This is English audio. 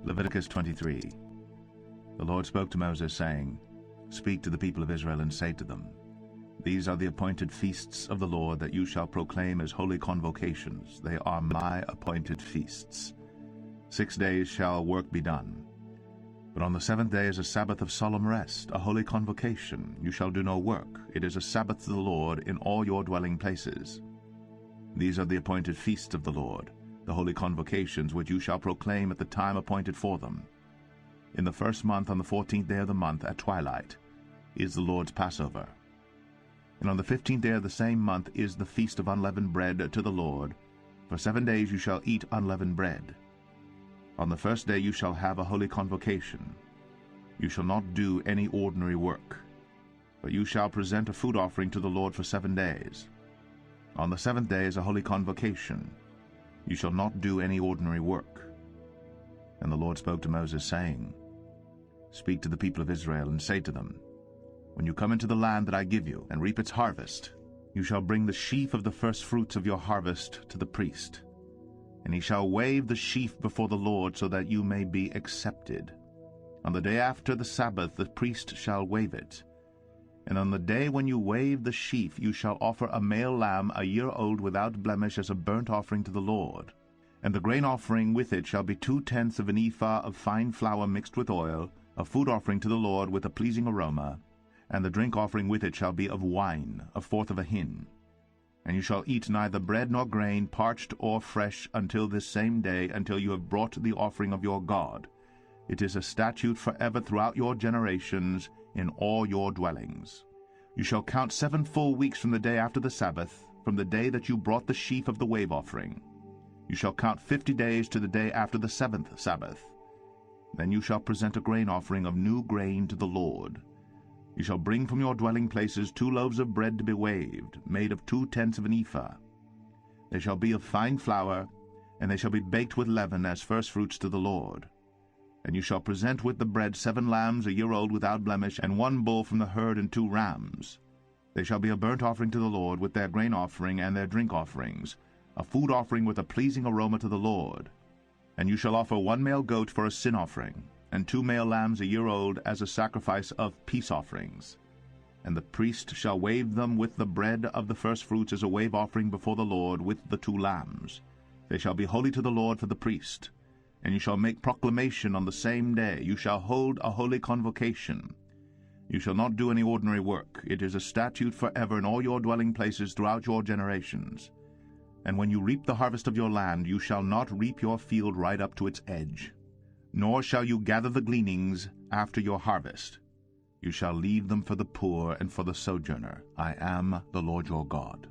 Leviticus 23. The Lord spoke to Moses, saying, Speak to the people of Israel and say to them, These are the appointed feasts of the Lord that you shall proclaim as holy convocations. They are my appointed feasts. 6 days shall work be done. But on the seventh day is a Sabbath of solemn rest, a holy convocation. You shall do no work. It is a Sabbath to the Lord in all your dwelling places. These are the appointed feasts of the Lord, the holy convocations which you shall proclaim at the time appointed for them. In the first month, on the 14th day of the month, at twilight, is the Lord's Passover. And on the 15th day of the same month is the feast of unleavened bread to the Lord. For 7 days you shall eat unleavened bread. On the first day you shall have a holy convocation. You shall not do any ordinary work, but you shall present a food offering to the Lord for 7 days. On the seventh day is a holy convocation. You shall not do any ordinary work. And the Lord spoke to Moses, saying, Speak to the people of Israel and say to them, When you come into the land that I give you, and reap its harvest, you shall bring the sheaf of the firstfruits of your harvest to the priest. And he shall wave the sheaf before the Lord, so that you may be accepted. On the day after the Sabbath the priest shall wave it. And on the day when you wave the sheaf you shall offer a male lamb 1 year old without blemish as a burnt offering to the Lord. And the grain offering with it shall be 2/10 of an ephah of fine flour mixed with oil, a food offering to the Lord with a pleasing aroma. And the drink offering with it shall be of wine, 1/4 of a hin. And you shall eat neither bread nor grain, parched or fresh, until this same day, until you have brought the offering of your God. It is a statute forever throughout your generations, in all your dwellings. You shall count 7 full weeks from the day after the Sabbath, from the day that you brought the sheaf of the wave offering. You shall count 50 days to the day after the 7th Sabbath. Then you shall present a grain offering of new grain to the Lord. You shall bring from your dwelling places 2 loaves of bread to be waved, made of 2/10 of an ephah. They shall be of fine flour, and they shall be baked with leaven as firstfruits to the Lord. And you shall present with the bread 7 lambs 1 year old without blemish, and 1 bull from the herd, and 2 rams. They shall be a burnt offering to the Lord, with their grain offering and their drink offerings, a food offering with a pleasing aroma to the Lord. And you shall offer 1 male goat for a sin offering, and 2 male lambs 1 year old as a sacrifice of peace offerings. And the priest shall wave them with the bread of the firstfruits as a wave offering before the Lord with the 2 lambs. They shall be holy to the Lord for the priest. And you shall make proclamation on the same day. You shall hold a holy convocation. You shall not do any ordinary work. It is a statute forever in all your dwelling places throughout your generations. And when you reap the harvest of your land, you shall not reap your field right up to its edge, nor shall you gather the gleanings after your harvest. You shall leave them for the poor and for the sojourner. I am the Lord your God.